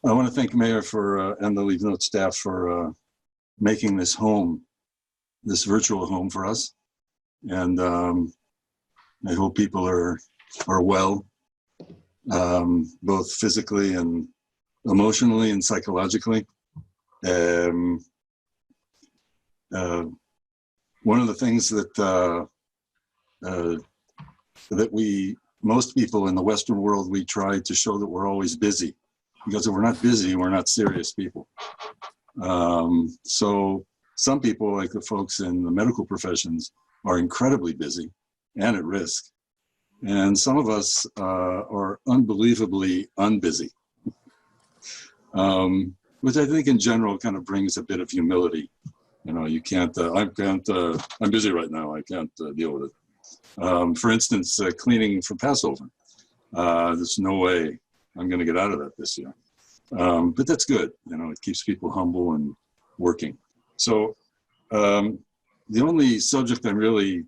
I want to thank Mayor for and the Livnot staff for making this home, this virtual home for us. And I hope people are well, both physically and emotionally and psychologically. One of the things that most people in the Western world, we try to show that we're always busy, because if we're not busy, we're not serious people. So some people, like the folks in the medical professions, are incredibly busy and at risk. And some of us are unbelievably unbusy, which I think in general kind of brings a bit of humility. You know, you can't, I'm busy right now, I can't deal with it. For instance, cleaning for Passover. There's no way I'm gonna get out of that this year. But that's good, you know, it keeps people humble and working. So the only subject I'm really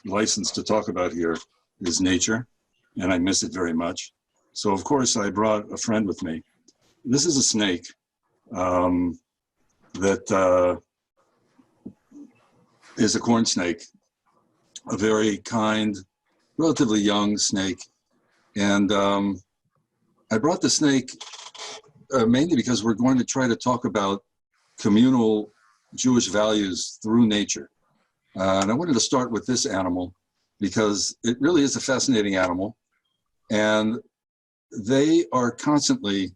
licensed to talk about here is nature, and I miss it very much. So of course I brought a friend with me. This is a snake that is a corn snake, a very kind, relatively young snake. And I brought the snake mainly because we're going to try to talk about communal Jewish values through nature. And I wanted to start with this animal because it really is a fascinating animal. And they are constantly,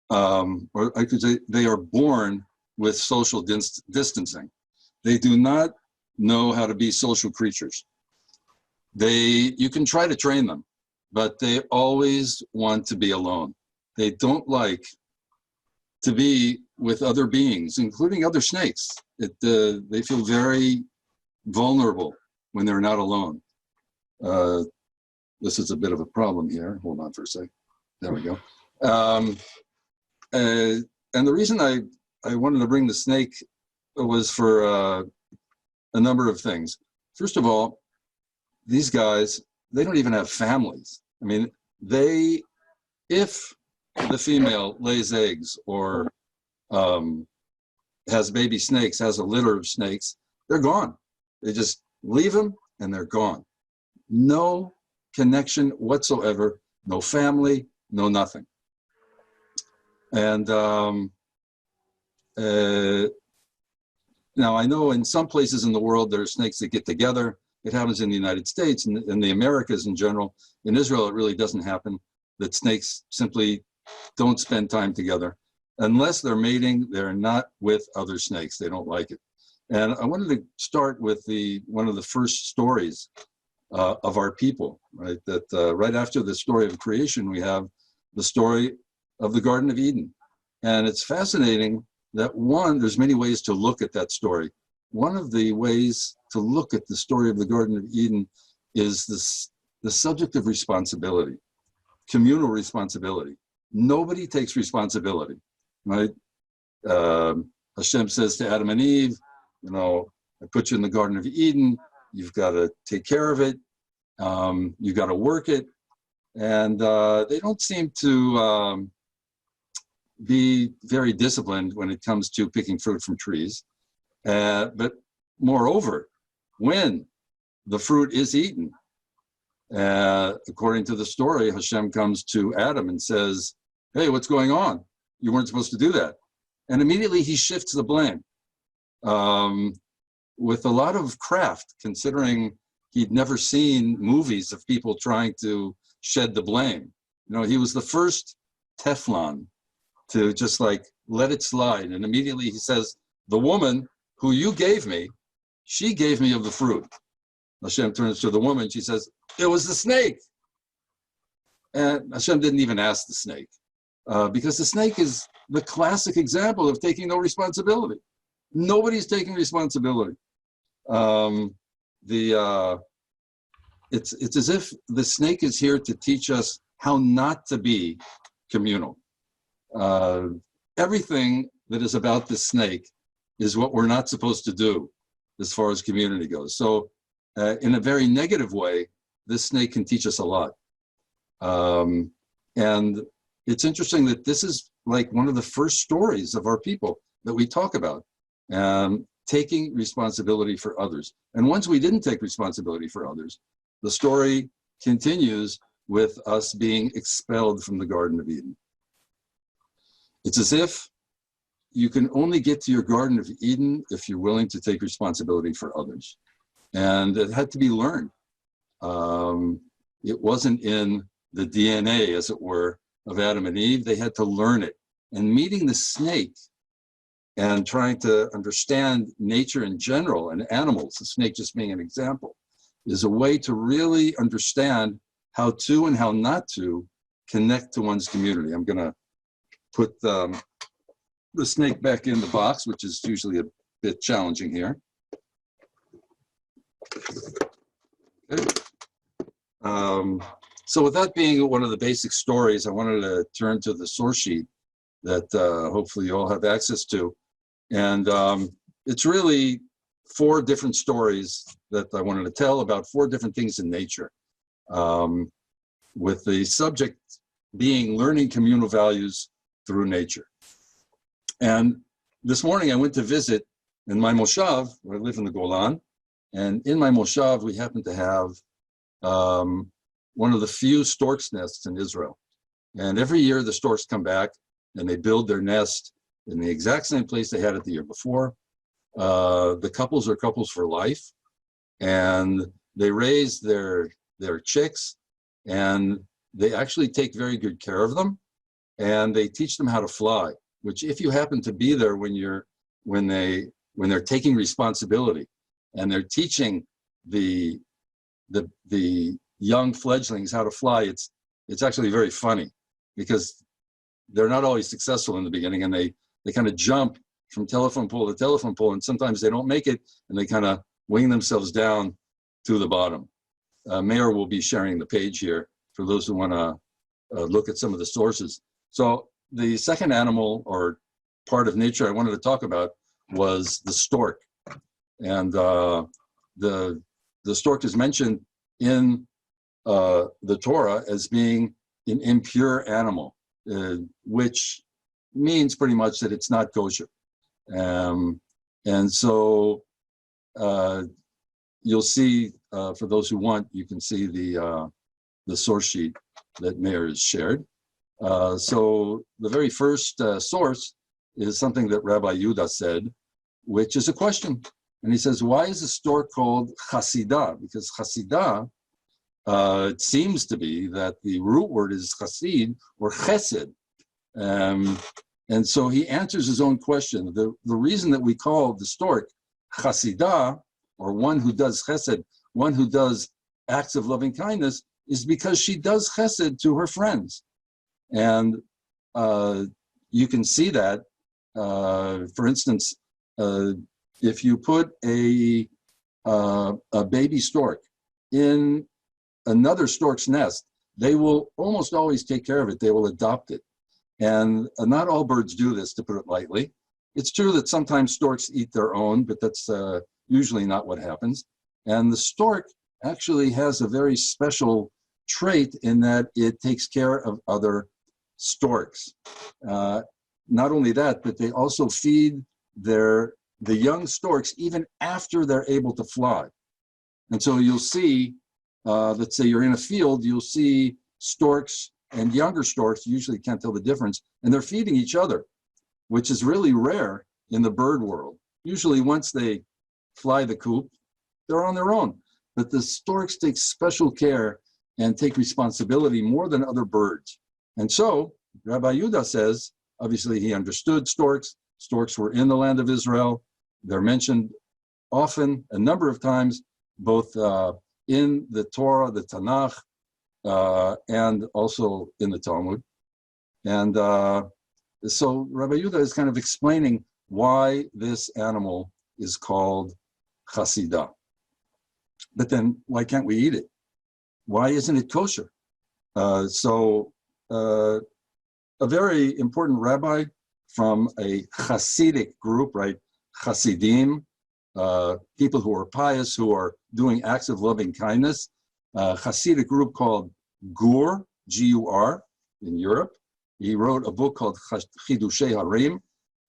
or I could say they are born with social distancing. They do not know how to be social creatures. You can try to train them, but they always want to be alone. They don't like to be with other beings, including other snakes. They feel very vulnerable when they're not alone. This is a bit of a problem here. Hold on for a sec. There we go. And the reason I wanted to bring the snake was for a number of things. First of all, these guys, they don't even have families. I mean, if the female lays eggs or has baby snakes, has a litter of snakes, they're gone. They just leave them and they're gone. No connection whatsoever, no family, no nothing. And now I know in some places in the world there are snakes that get together. It happens in the United States and in the Americas in general. In Israel, it really doesn't happen, that snakes simply don't spend time together. Unless they're mating, they're not with other snakes. They don't like it. And I wanted to start with one of the first stories of our people, right? That right after the story of creation, we have the story of the Garden of Eden. And it's fascinating that there's many ways to look at that story. One of the ways to look at the story of the Garden of Eden is the subject of responsibility, communal responsibility. Nobody takes responsibility, right? Hashem says to Adam and Eve, you know, I put you in the Garden of Eden, you've got to take care of it, you've got to work it. And they don't seem to be very disciplined when it comes to picking fruit from trees. But moreover, when the fruit is eaten, according to the story, Hashem comes to Adam and says, hey, what's going on? You weren't supposed to do that. And immediately he shifts the blame with a lot of craft, considering he'd never seen movies of people trying to shed the blame. You know, he was the first Teflon to just like let it slide. And immediately he says, the woman who you gave me, she gave me of the fruit. Hashem turns to the woman, she says, it was the snake. And Hashem didn't even ask the snake because the snake is the classic example of taking no responsibility. Nobody's taking responsibility. It's as if the snake is here to teach us how not to be communal. Everything that is about the snake is what we're not supposed to do as far as community goes. So in a very negative way, this snake can teach us a lot. And it's interesting that this is like one of the first stories of our people that we talk about, taking responsibility for others. And once we didn't take responsibility for others, the story continues with us being expelled from the Garden of Eden. It's as if you can only get to your Garden of Eden if you're willing to take responsibility for others. And it had to be learned. It wasn't in the DNA, as it were, of Adam and Eve. They had to learn it. And meeting the snake and trying to understand nature in general and animals, the snake just being an example, is a way to really understand how to and how not to connect to one's community. I'm going to put the snake back in the box, which is usually a bit challenging here. Okay. So with that being one of the basic stories, I wanted to turn to the source sheet that hopefully you all have access to. And it's really 4 different stories that I wanted to tell about 4 different things in nature, with the subject being learning communal values through nature. And this morning I went to visit in my moshav, where I live in the Golan, and in my moshav we happen to have one of the few stork's nests in Israel. And every year the storks come back and they build their nest in the exact same place they had it the year before. The couples are couples for life, and they raise their chicks, and they actually take very good care of them, and they teach them how to fly, which if you happen to be there when they're taking responsibility and they're teaching the young fledglings how to fly, it's actually very funny, because they're not always successful in the beginning, and they kind of jump from telephone pole to telephone pole, and sometimes they don't make it, and they kind of wing themselves down to the bottom. Mayor will be sharing the page here for those who want to look at some of the sources. So the second animal or part of nature I wanted to talk about was the stork. And the stork is mentioned in the Torah as being an impure animal, which means pretty much that it's not kosher. And so you'll see, for those who want, you can see the source sheet that Meir has shared. So the very first source is something that Rabbi Yehuda said, which is a question. And he says, why is the stork called Hasidah? Because Hasidah, it seems to be that the root word is Hasid or Chesed. And so he answers his own question. The reason that we call the stork Hasidah, or one who does Chesed, one who does acts of loving kindness, is because she does Chesed to her friends. And you can see that, for instance, if you put a baby stork in another stork's nest, they will almost always take care of it. They will adopt it. And not all birds do this, to put it lightly. It's true that sometimes storks eat their own, but that's usually not what happens. And the stork actually has a very special trait in that it takes care of other storks. Not only that, but they also feed the young storks even after they're able to fly. And so you'll see, let's say you're in a field, you'll see storks and younger storks, you usually can't tell the difference, and they're feeding each other, which is really rare in the bird world. Usually once they fly the coop, they're on their own. But the storks take special care and take responsibility more than other birds. And so Rabbi Yehuda says, obviously he understood storks. Storks were in the land of Israel. They're mentioned often, a number of times, both in the Torah, the Tanakh, and also in the Talmud. And so Rabbi Yehuda is kind of explaining why this animal is called Hasidah. But then why can't we eat it? Why isn't it kosher? So a very important rabbi from a Hasidic group, right? Hasidim, people who are pious, who are doing acts of loving kindness. Hasidic group called Gur, G-U-R, in Europe. He wrote a book called Chidushei Harim.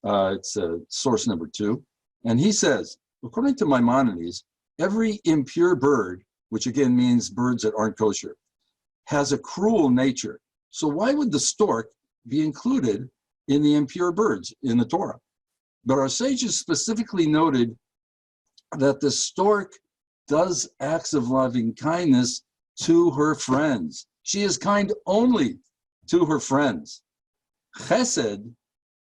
It's source number 2. And he says, according to Maimonides, every impure bird, which again means birds that aren't kosher, has a cruel nature. So why would the stork be included in the impure birds in the Torah? But our sages specifically noted that the stork does acts of loving kindness to her friends. She is kind only to her friends. Chesed,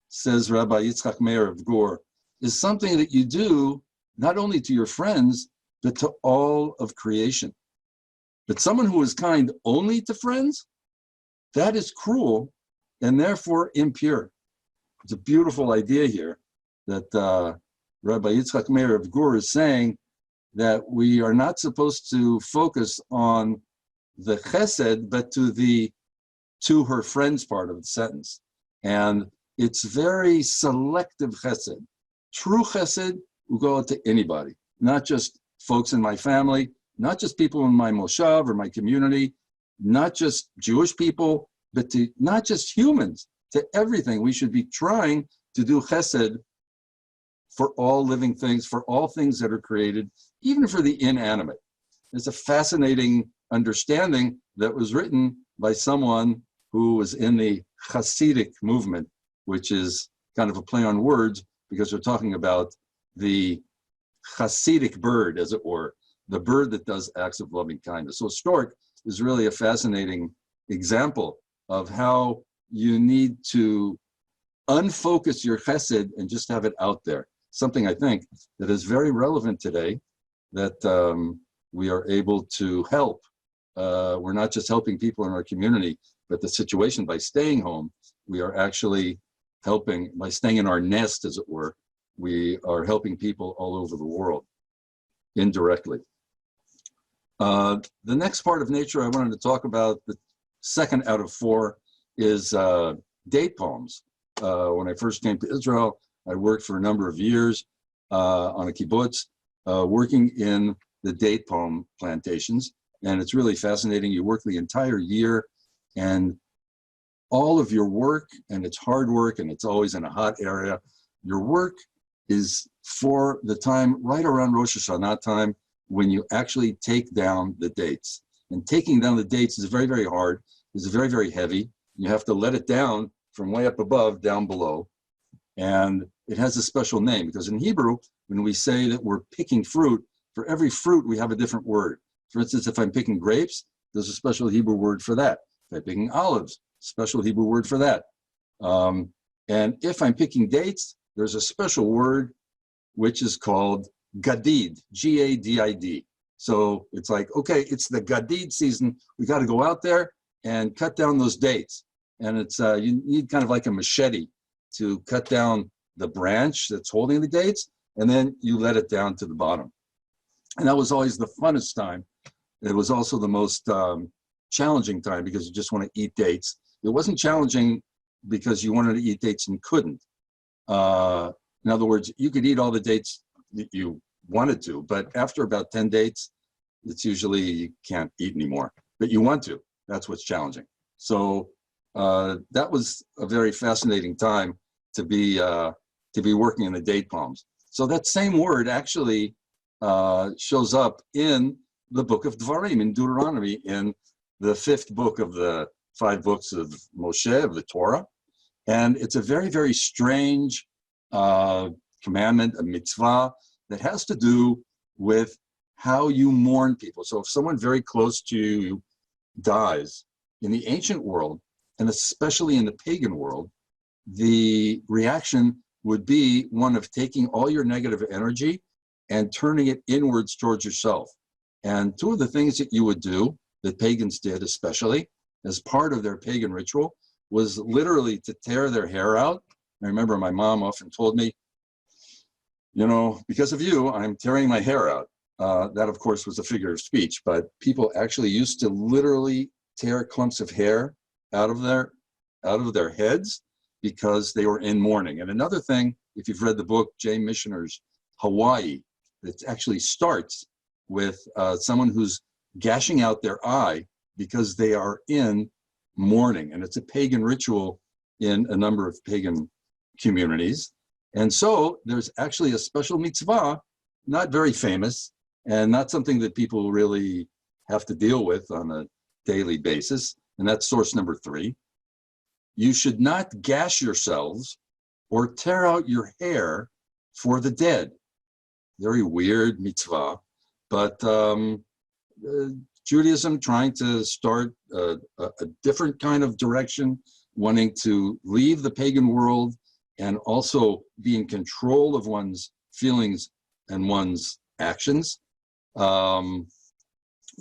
says Rabbi Yitzchak Meir of Gur, is something that you do not only to your friends, but to all of creation. But someone who is kind only to friends, that is cruel and therefore impure. It's a beautiful idea here that Rabbi Yitzchak Meir of Gur is saying that we are not supposed to focus on the chesed, but to her friends part of the sentence. And it's very selective chesed. True chesed will go out to anybody, not just folks in my family, not just people in my moshav or my community, not just Jewish people, but to not just humans, to everything. We should be trying to do chesed for all living things, for all things that are created, even for the inanimate. It's a fascinating understanding that was written by someone who was in the Hasidic movement, which is kind of a play on words because we're talking about the Hasidic bird, as it were, the bird that does acts of loving kindness. So stork is really a fascinating example of how you need to unfocus your chesed and just have it out there. Something I think that is very relevant today that we are able to help. We're not just helping people in our community, but the situation by staying home, we are actually helping, by staying in our nest, as it were, we are helping people all over the world indirectly. The next part of nature I wanted to talk about, the second out of 4, is date palms. When I first came to Israel, I worked for a number of years on a kibbutz, working in the date palm plantations. And it's really fascinating. You work the entire year and all of your work, and it's hard work and it's always in a hot area. Your work is for the time right around Rosh Hashanah time when you actually take down the dates. And taking down the dates is very, very hard. It's very, very heavy. You have to let it down from way up above down below. And it has a special name because in Hebrew, when we say that we're picking fruit, for every fruit we have a different word. For instance, if I'm picking grapes, there's a special Hebrew word for that. If I'm picking olives, special Hebrew word for that. And if I'm picking dates, there's a special word which is called gadid, G-A-D-I-D. So it's like, okay, it's the gadid season. We got to go out there and cut down those dates. And it's you need kind of like a machete to cut down the branch that's holding the dates, and then you let it down to the bottom. And that was always the funnest time. It was also the most challenging time because you just want to eat dates. It wasn't challenging because you wanted to eat dates and couldn't. In other words, you could eat all the dates that you wanted to, but after about 10 dates, it's usually you can't eat anymore, but you want to. That's what's challenging. So that was a very fascinating time to be working in the date palms. So that same word actually shows up in the book of Dvarim, in Deuteronomy, in the 5th book of the 5 books of Moshe, of the Torah. And it's a very, very strange commandment, a mitzvah, that has to do with how you mourn people. So if someone very close to you dies, in the ancient world, and especially in the pagan world, the reaction would be one of taking all your negative energy and turning it inwards towards yourself. And 2 of the things that you would do, that pagans did especially, as part of their pagan ritual, was literally to tear their hair out. I remember my mom often told me, you know, because of you, I'm tearing my hair out. That, of course, was a figure of speech, but people actually used to literally tear clumps of hair out of their heads because they were in mourning. And another thing, if you've read the book, Jay Missioner's Hawaii, it actually starts with someone who's gashing out their eye because they are in mourning. And it's a pagan ritual in a number of pagan communities. And so there's actually a special mitzvah, not very famous, and not something that people really have to deal with on a daily basis. And that's source number 3. You should not gash yourselves or tear out your hair for the dead. Very weird mitzvah, but Judaism trying to start a different kind of direction, wanting to leave the pagan world and also be in control of one's feelings and one's actions. We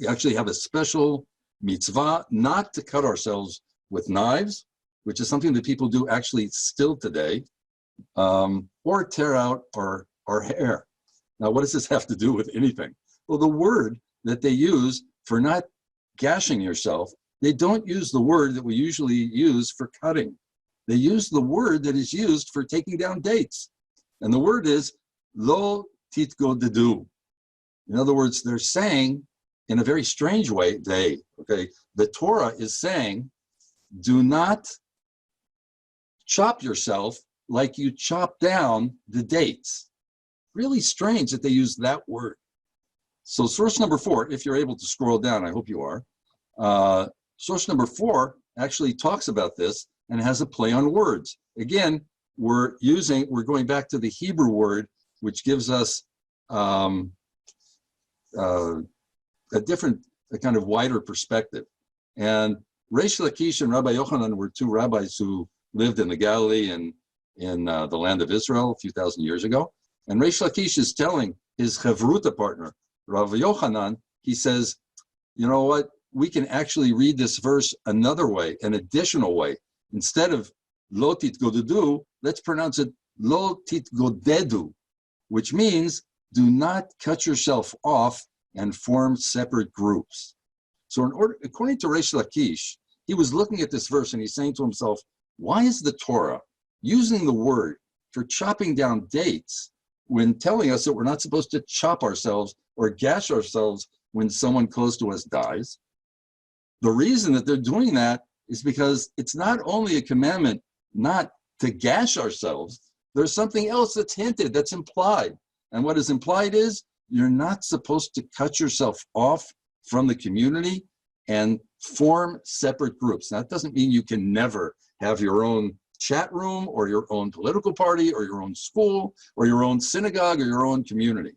actually have a special mitzvah not to cut ourselves with knives, which is something that people do actually still today, or tear out our hair. Now, what does this have to do with anything? Well, the word that they use for not gashing yourself, they don't use the word that we usually use for cutting. They use the word that is used for taking down dates. And the word is lo titgodedu. In other words, they're saying in a very strange way, the Torah is saying, do not chop yourself like you chop down the dates. Really strange that they use that word. So source number 4, if you're able to scroll down, I hope you are. Source number 4 actually talks about this and has a play on words. Again, we're going back to the Hebrew word, which gives us a kind of wider perspective. And Reish Lakish and Rabbi Yochanan were 2 rabbis who lived in the Galilee and in the land of Israel a few thousand years ago. And Reish Lakish is telling his Chavruta partner, Rabbi Yochanan, he says, you know what, we can actually read this verse another way, an additional way. Instead of lo titgodedu, let's pronounce it lo titgodedu, which means do not cut yourself off and form separate groups. So according to Reish Lakish, he was looking at this verse and he's saying to himself, why is the Torah using the word for chopping down dates when telling us that we're not supposed to chop ourselves or gash ourselves when someone close to us dies? The reason that they're doing that is because it's not only a commandment not to gash ourselves, there's something else that's hinted, that's implied. And what is implied is you're not supposed to cut yourself off from the community and form separate groups. Now, that doesn't mean you can never have your own chat room or your own political party or your own school or your own synagogue or your own community.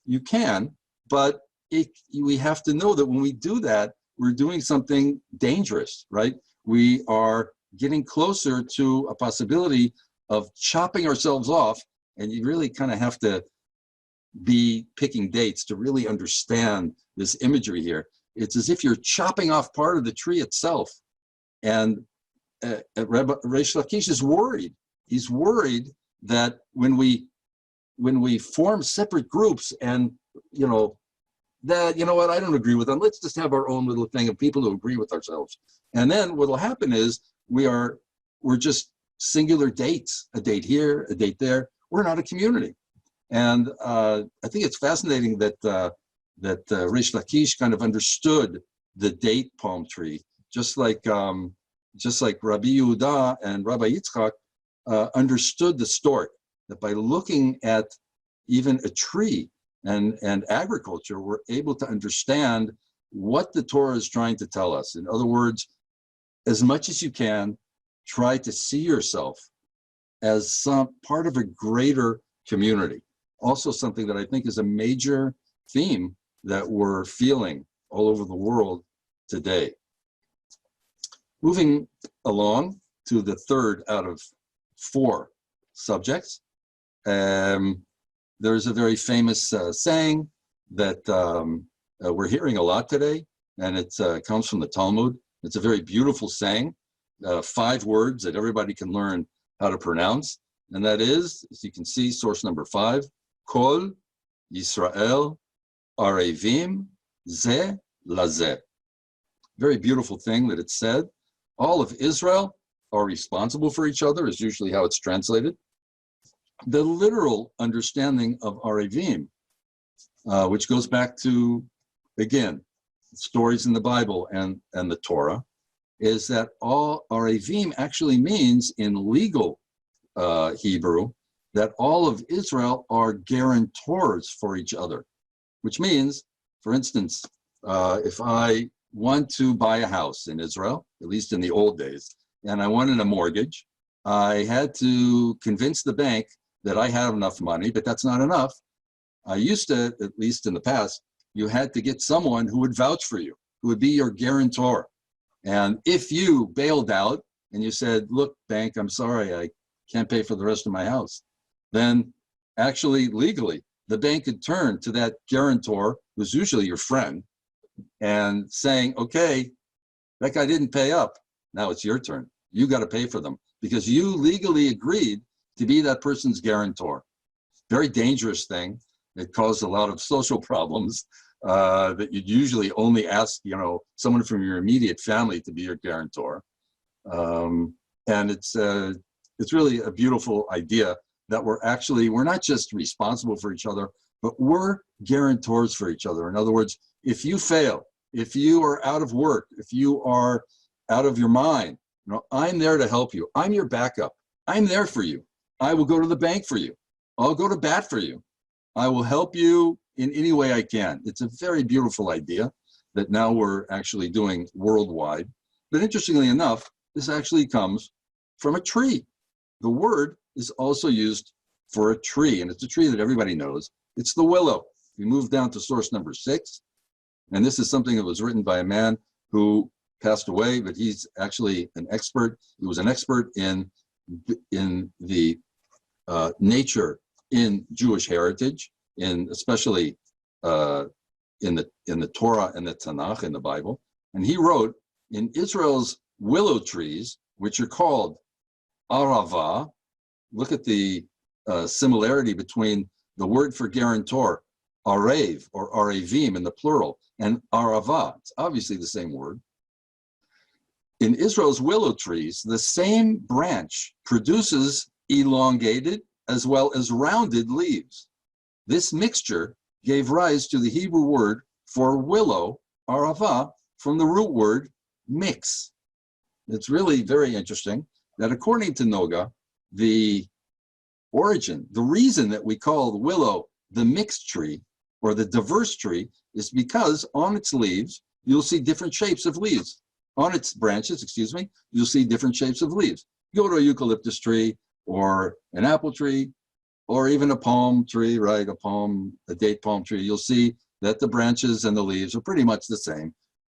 You can, but we have to know that when we do that, we're doing something dangerous, right? We are getting closer to a possibility of chopping ourselves off, and you really kind of have to be picking dates to really understand this imagery here. It's as if you're chopping off part of the tree itself. And Reish Lakish is worried. He's worried that when we form separate groups and, that, you know what, I don't agree with them. Let's just have our own little thing of people who agree with ourselves. And then what will happen is we're just singular dates, a date here, a date there. We're not a community. And I think it's fascinating that Reish Lakish kind of understood the date palm tree, just like Rabbi Yehuda and Rabbi Yitzchak understood the stork, that by looking at even a tree and agriculture, we're able to understand what the Torah is trying to tell us. In other words, as much as you can, try to see yourself as some part of a greater community. Also something that I think is a major theme that we're feeling all over the world today. Moving along to the 3rd out of 4 subjects. There's a very famous saying that we're hearing a lot today, and it comes from the Talmud. It's a very beautiful saying, 5 words that everybody can learn how to pronounce. And that is, as you can see, source number 5, Kol Yisrael Arevim Ze Lazeh. Very beautiful thing that it said. All of Israel are responsible for each other, is usually how it's translated. The literal understanding of Arevim, which goes back to, again, stories in the Bible and the Torah, is that all Arevim actually means in legal Hebrew that all of Israel are guarantors for each other, which means, for instance, if I want to buy a house in Israel, at least in the old days, and I wanted a mortgage, I had to convince the bank that I have enough money, but that's not enough. I used to, at least in the past, you had to get someone who would vouch for you, who would be your guarantor. And if you bailed out and you said, look, bank, I'm sorry, I can't pay for the rest of my house, then actually legally, the bank could turn to that guarantor, who's usually your friend, and saying, okay, that guy didn't pay up. Now it's your turn. You got to pay for them because you legally agreed to be that person's guarantor. Very dangerous thing. It caused a lot of social problems that you'd usually only ask, someone from your immediate family to be your guarantor. And it's really a beautiful idea that we're not just responsible for each other, but we're guarantors for each other. In other words, if you fail, if you are out of work, if you are out of your mind, I'm there to help you. I'm your backup. I'm there for you. I will go to the bank for you. I'll go to bat for you. I will help you in any way I can. It's a very beautiful idea that now we're actually doing worldwide. But interestingly enough, this actually comes from a tree. The word is also used for a tree, and it's a tree that everybody knows. It's the willow. We move down to source number 6, and this is something that was written by a man who passed away, but he's actually an expert. He was an expert in the nature in Jewish heritage, especially in the Torah and the Tanakh in the Bible. And he wrote, in Israel's willow trees, which are called arava, look at the similarity between the word for guarantor, arev or arevim in the plural, and arava. It's obviously the same word. In Israel's willow trees, the same branch produces elongated as well as rounded leaves. This mixture gave rise to the Hebrew word for willow, arava, from the root word mix. It's really very interesting that according to Noga, the reason that we call the willow the mixed tree or the diverse tree is because on its leaves, you'll see different shapes of leaves. On its branches, you'll see different shapes of leaves. Go to a eucalyptus tree or an apple tree or even a palm tree, right? A date palm tree. You'll see that the branches and the leaves are pretty much the same.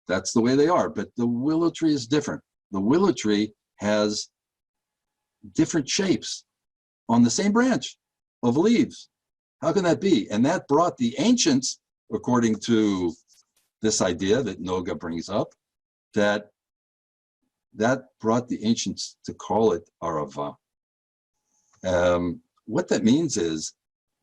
That's the way they are. But the willow tree is different. The willow tree has different shapes on the same branch of leaves. How can that be? And that brought the ancients, according to this idea that Noga brings up, that brought the ancients to call it arava. What that means is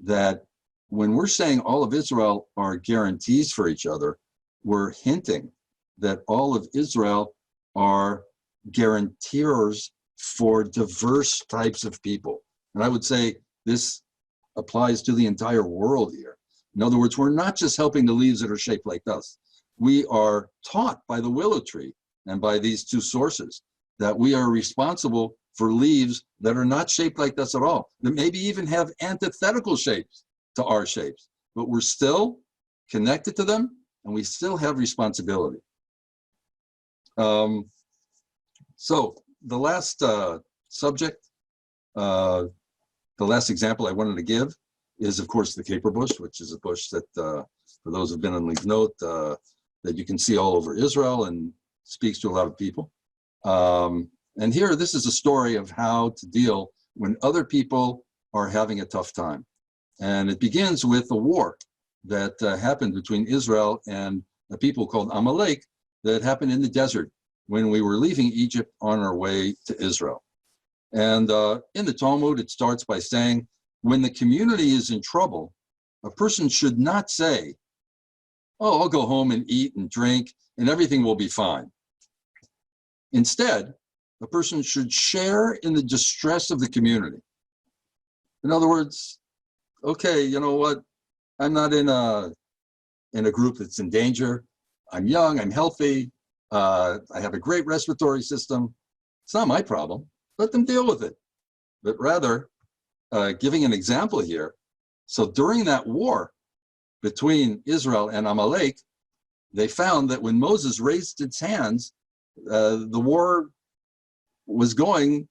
that when we're saying all of Israel are guarantees for each other, we're hinting that all of Israel are guarantors for diverse types of people. And I would say this applies to the entire world here. In other words, we're not just helping the leaves that are shaped like us. We are taught by the willow tree and by these two sources that we are responsible for leaves that are not shaped like us at all, that maybe even have antithetical shapes to our shapes, but we're still connected to them and we still have responsibility. So the last subject, the last example I wanted to give is, of course, the caper bush, which is a bush that, for those who've been in Livnot, that you can see all over Israel and speaks to a lot of people. And here, this is a story of how to deal when other people are having a tough time. And it begins with a war that happened between Israel and a people called Amalek that happened in the desert when we were leaving Egypt on our way to Israel. And in the Talmud, it starts by saying, when the community is in trouble, a person should not say, oh, I'll go home and eat and drink and everything will be fine. Instead, a person should share in the distress of the community. In other words, okay, you know what? I'm not in a group that's in danger. I'm young, I'm healthy. I have a great respiratory system. It's not my problem. Let them deal with it. But rather, giving an example here. So during that war between Israel and Amalek, they found that when Moses raised its hands, the war was going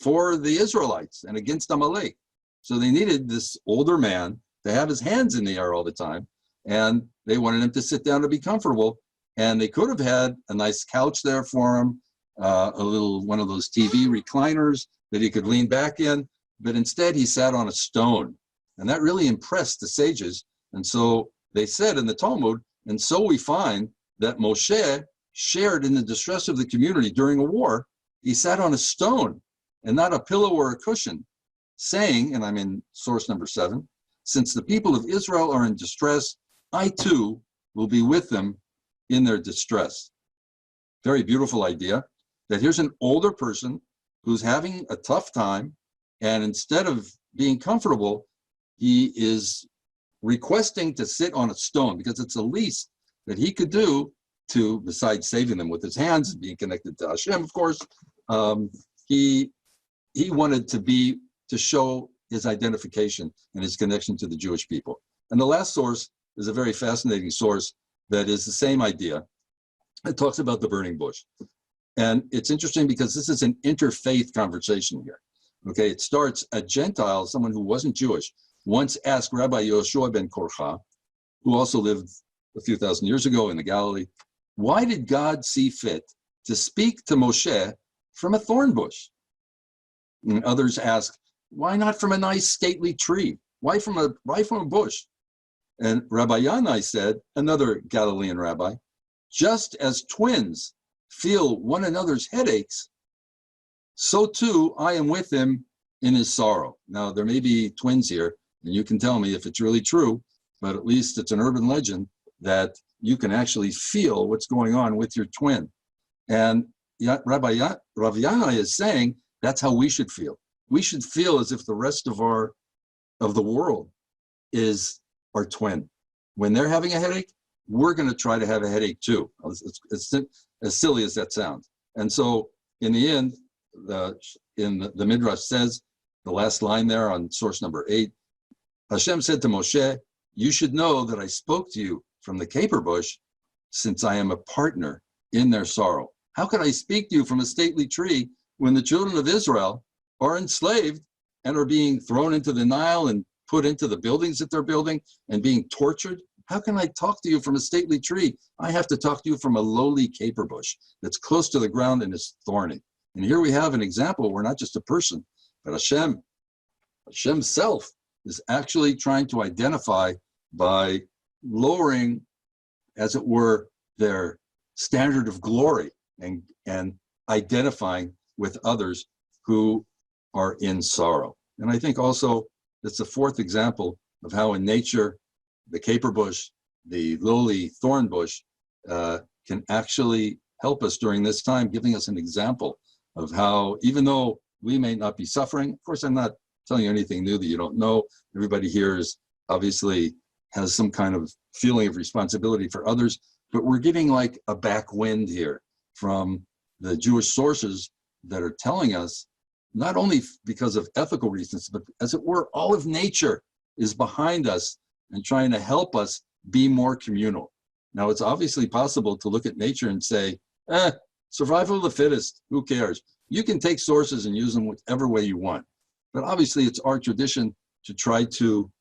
for the Israelites and against Amalek. So they needed this older man to have his hands in the air all the time. And they wanted him to sit down to be comfortable. And they could have had a nice couch there for him, a little one of those TV recliners that he could lean back in. But instead, he sat on a stone. And that really impressed the sages. And so they said in the Talmud, and so we find that Moshe shared in the distress of the community during a war. He sat on a stone and not a pillow or a cushion, saying, and I'm in source number 7, since the people of Israel are in distress, I too will be with them in their distress. Very beautiful idea that here's an older person who's having a tough time, and instead of being comfortable, he is requesting to sit on a stone because it's the least that he could do to, besides saving them with his hands and being connected to Hashem, of course, he wanted to show his identification and his connection to the Jewish people. And the last source is a very fascinating source that is the same idea. It talks about the burning bush. And it's interesting because this is an interfaith conversation here. Okay, it starts, a Gentile, someone who wasn't Jewish, once asked Rabbi Yoshua ben Korcha, who also lived a few thousand years ago in the Galilee, why did God see fit to speak to Moshe from a thorn bush? And others ask, why not from a nice stately tree? Why from a bush? And Rabbi Yanai said, another Galilean rabbi, just as twins feel one another's headaches, so too I am with him in his sorrow. Now, there may be twins here, and you can tell me if it's really true, but at least it's an urban legend that you can actually feel what's going on with your twin. And Rabbi Yanai is saying that's how we should feel. We should feel as if the rest of the world is our twin. When they're having a headache, we're going to try to have a headache too. As silly as that sounds. And so in the end, the Midrash says, the last line there on source number 8, Hashem said to Moshe, you should know that I spoke to you from the caper bush, since I am a partner in their sorrow. How could I speak to you from a stately tree when the children of Israel are enslaved and are being thrown into the Nile and put into the buildings that they're building and being tortured? How can I talk to you from a stately tree? I have to talk to you from a lowly caper bush that's close to the ground and is thorny. And here we have an example where not just a person, but Hashem's self is actually trying to identify by lowering, as it were, their standard of glory and identifying with others who are in sorrow. And I think also that's the fourth example of how in nature, the caper bush, the lowly thorn bush, can actually help us during this time, giving us an example of how, even though we may not be suffering, of course, I'm not telling you anything new that you don't know. Everybody here is obviously has some kind of feeling of responsibility for others, but we're getting like a backwind here from the Jewish sources that are telling us, not only because of ethical reasons, but as it were, all of nature is behind us and trying to help us be more communal. Now, it's obviously possible to look at nature and say, survival of the fittest, who cares? You can take sources and use them whichever way you want. But obviously, it's our tradition to try to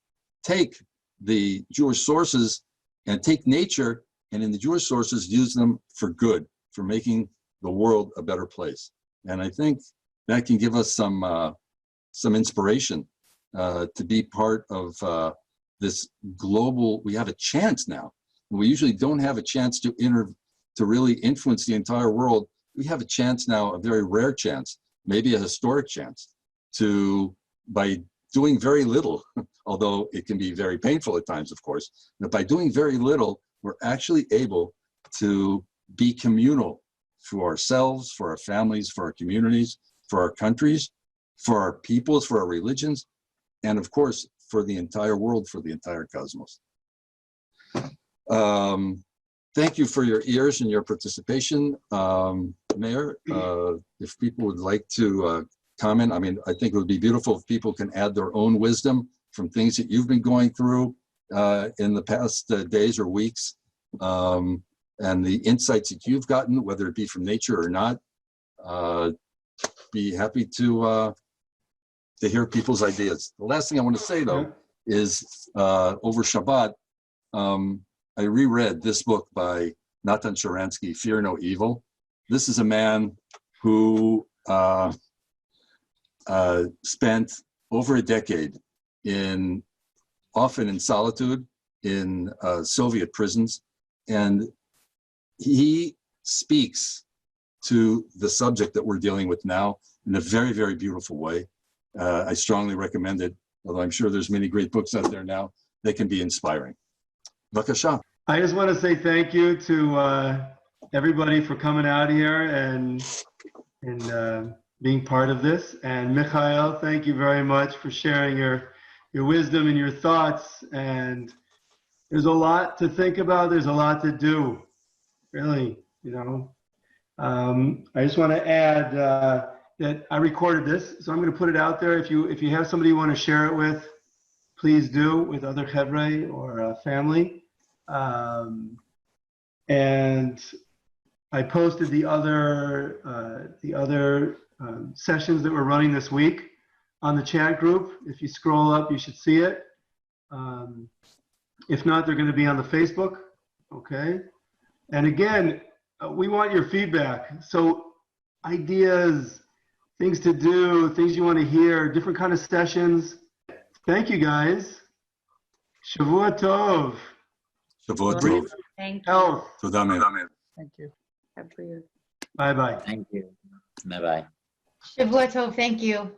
take the Jewish sources and take nature, and in the Jewish sources, use them for good, for making the world a better place. And I think that can give us some inspiration to be part of this global. We have a chance now. We usually don't have a chance to really influence the entire world. We have a chance now, a very rare chance, maybe a historic chance, to, by doing very little, although it can be very painful at times, of course, but by doing very little, we're actually able to be communal for ourselves, for our families, for our communities, for our countries, for our peoples, for our religions, and of course, for the entire world, for the entire cosmos. thank you for your ears and your participation. Mayor, if people would like to comment, I mean, I think it would be beautiful if people can add their own wisdom from things that you've been going through in the past days or weeks, and the insights that you've gotten, whether it be from nature or not. Be happy to hear people's ideas. The last thing I want to say, though, is over Shabbat, I reread this book by Natan Sharansky, Fear No Evil. This is a man who spent over a decade often in solitude in Soviet prisons, and he speaks to the subject that we're dealing with now in a very, very beautiful way. I strongly recommend it, although I'm sure there's many great books out there now that can be inspiring. Bakasha. I just want to say thank you to everybody for coming out here and being part of this. And Mikhail, thank you very much for sharing your wisdom and your thoughts. And there's a lot to think about. There's a lot to do, really, you know. I just want to add that I recorded this, so I'm going to put it out there. If you have somebody you want to share it with, please do, with other chevre or family. And I posted the other sessions that we're running this week on the chat group. If you scroll up, you should see it. If not, they're going to be on the Facebook. Okay. And again, we want your feedback. So ideas, things to do, things you want to hear, different kind of sessions. Thank you, guys. Shavua Tov. Shavua Tov. Thank you. Health. Thank you. Have for you. Bye-bye. Thank you. Bye-bye. Shavua Tov, thank you.